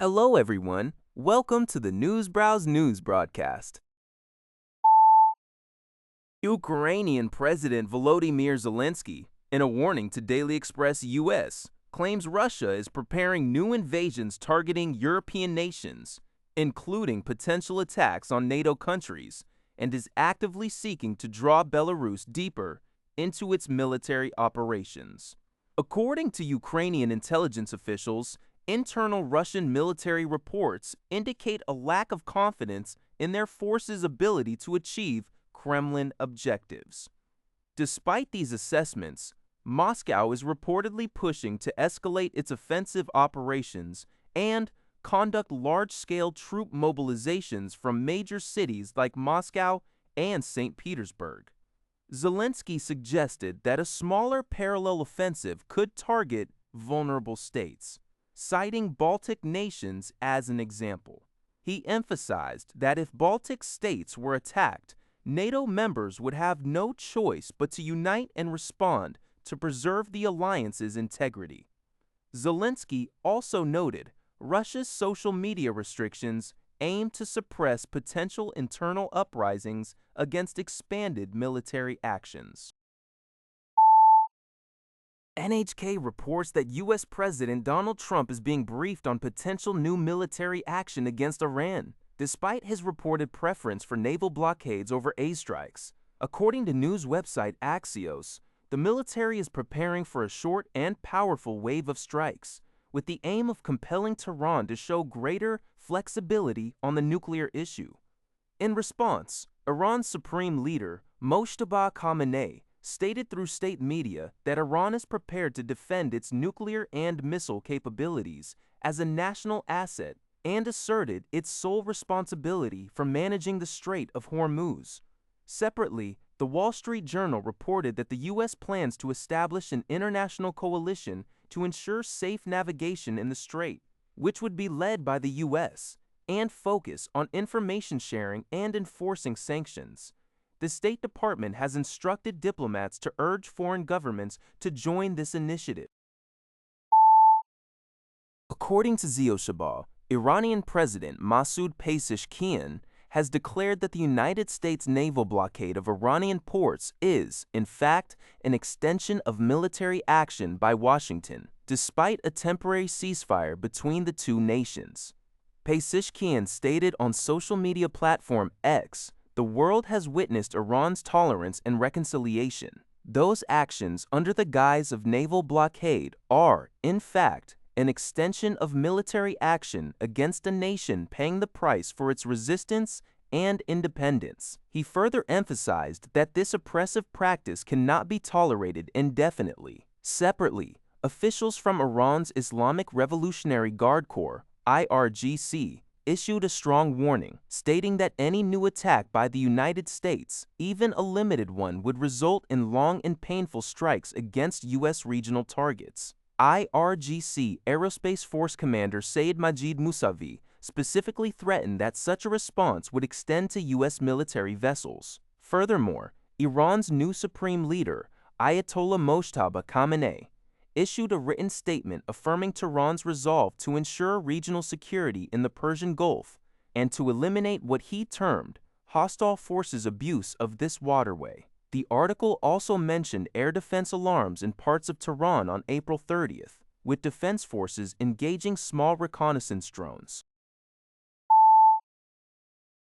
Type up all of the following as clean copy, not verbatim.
Hello, everyone. Welcome to the Newsbrowse News broadcast. Ukrainian President Volodymyr Zelensky, in a warning to Daily Express US, claims Russia is preparing new invasions targeting European nations, including potential attacks on NATO countries, and is actively seeking to draw Belarus deeper into its military operations. According to Ukrainian intelligence officials, internal Russian military reports indicate a lack of confidence in their forces' ability to achieve Kremlin objectives. Despite these assessments, Moscow is reportedly pushing to escalate its offensive operations and conduct large-scale troop mobilizations from major cities like Moscow and St. Petersburg. Zelensky suggested that a smaller parallel offensive could target vulnerable states, citing Baltic nations as an example. He emphasized that if Baltic states were attacked, NATO members would have no choice but to unite and respond to preserve the alliance's integrity. Zelensky also noted Russia's social media restrictions aim to suppress potential internal uprisings against expanded military actions. NHK reports that U.S. President Donald Trump is being briefed on potential new military action against Iran, despite his reported preference for naval blockades over airstrikes. According to news website Axios, the military is preparing for a short and powerful wave of strikes, with the aim of compelling Tehran to show greater flexibility on the nuclear issue. In response, Iran's supreme leader, Mojtaba Khamenei, stated through state media that Iran is prepared to defend its nuclear and missile capabilities as a national asset and asserted its sole responsibility for managing the Strait of Hormuz. Separately, the Wall Street Journal reported that the U.S. plans to establish an international coalition to ensure safe navigation in the strait, which would be led by the U.S., and focus on information sharing and enforcing sanctions. The State Department has instructed diplomats to urge foreign governments to join this initiative. According to Zioshabah, Iranian President Masoud Pezeshkian has declared that the United States naval blockade of Iranian ports is, in fact, an extension of military action by Washington, despite a temporary ceasefire between the two nations. Pezeshkian stated on social media platform X, "The world has witnessed Iran's tolerance and reconciliation. Those actions under the guise of naval blockade are, in fact, an extension of military action against a nation paying the price for its resistance and independence." He further emphasized that this oppressive practice cannot be tolerated indefinitely. Separately, officials from Iran's Islamic Revolutionary Guard Corps, IRGC, issued a strong warning, stating that any new attack by the United States, even a limited one, would result in long and painful strikes against U.S. regional targets. IRGC Aerospace Force Commander Sayed Majid Musavi specifically threatened that such a response would extend to U.S. military vessels. Furthermore, Iran's new supreme leader, Ayatollah Mojtaba Khamenei, issued a written statement affirming Tehran's resolve to ensure regional security in the Persian Gulf and to eliminate what he termed hostile forces' abuse of this waterway. The article also mentioned air defense alarms in parts of Tehran on April 30th, with defense forces engaging small reconnaissance drones.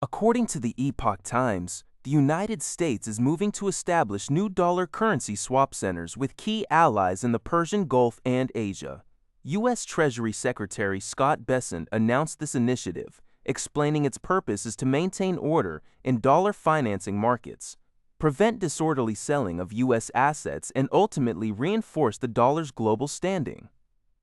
According to the Epoch Times, the United States is moving to establish new dollar currency swap centers with key allies in the Persian Gulf and Asia. U.S. Treasury Secretary Scott Bessent announced this initiative, explaining its purpose is to maintain order in dollar financing markets, prevent disorderly selling of U.S. assets, and ultimately reinforce the dollar's global standing.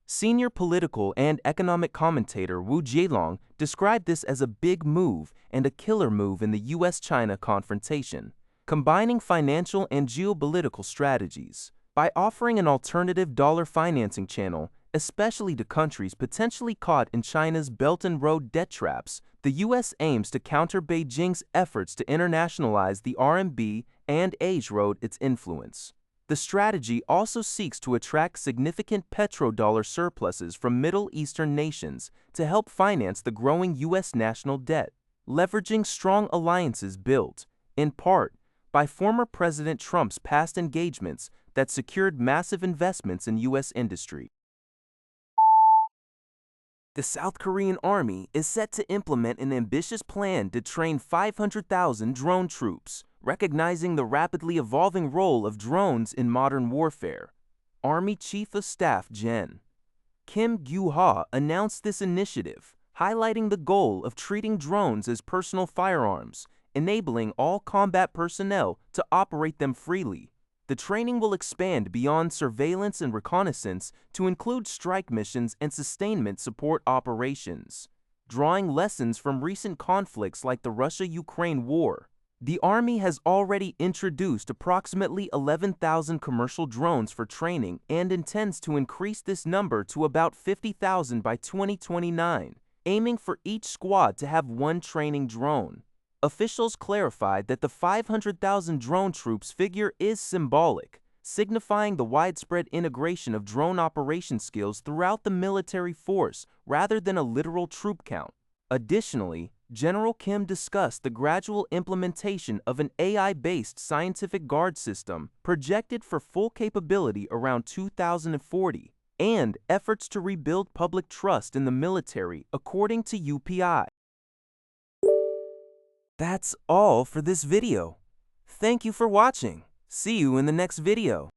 Senior political and economic commentator Wu Jielong described this as a big move and a killer move in the U.S.-China confrontation, combining financial and geopolitical strategies. By offering an alternative dollar financing channel, especially to countries potentially caught in China's Belt and Road debt traps, the U.S. aims to counter Beijing's efforts to internationalize the RMB and erode its influence. The strategy also seeks to attract significant petrodollar surpluses from Middle Eastern nations to help finance the growing U.S. national debt, leveraging strong alliances built, in part, by former President Trump's past engagements that secured massive investments in U.S. industry. The South Korean Army is set to implement an ambitious plan to train 500,000 drone troops, recognizing the rapidly evolving role of drones in modern warfare. Army Chief of Staff Gen. Kim Gyu-ha announced this initiative, highlighting the goal of treating drones as personal firearms, enabling all combat personnel to operate them freely. The training will expand beyond surveillance and reconnaissance to include strike missions and sustainment support operations, drawing lessons from recent conflicts like the Russia-Ukraine war. The Army has already introduced approximately 11,000 commercial drones for training and intends to increase this number to about 50,000 by 2029, aiming for each squad to have one training drone. Officials clarified that the 500,000 drone troops figure is symbolic, signifying the widespread integration of drone operation skills throughout the military force rather than a literal troop count. Additionally, General Kim discussed the gradual implementation of an AI-based scientific guard system projected for full capability around 2040, and efforts to rebuild public trust in the military, according to UPI. That's all for this video. Thank you for watching. See you in the next video.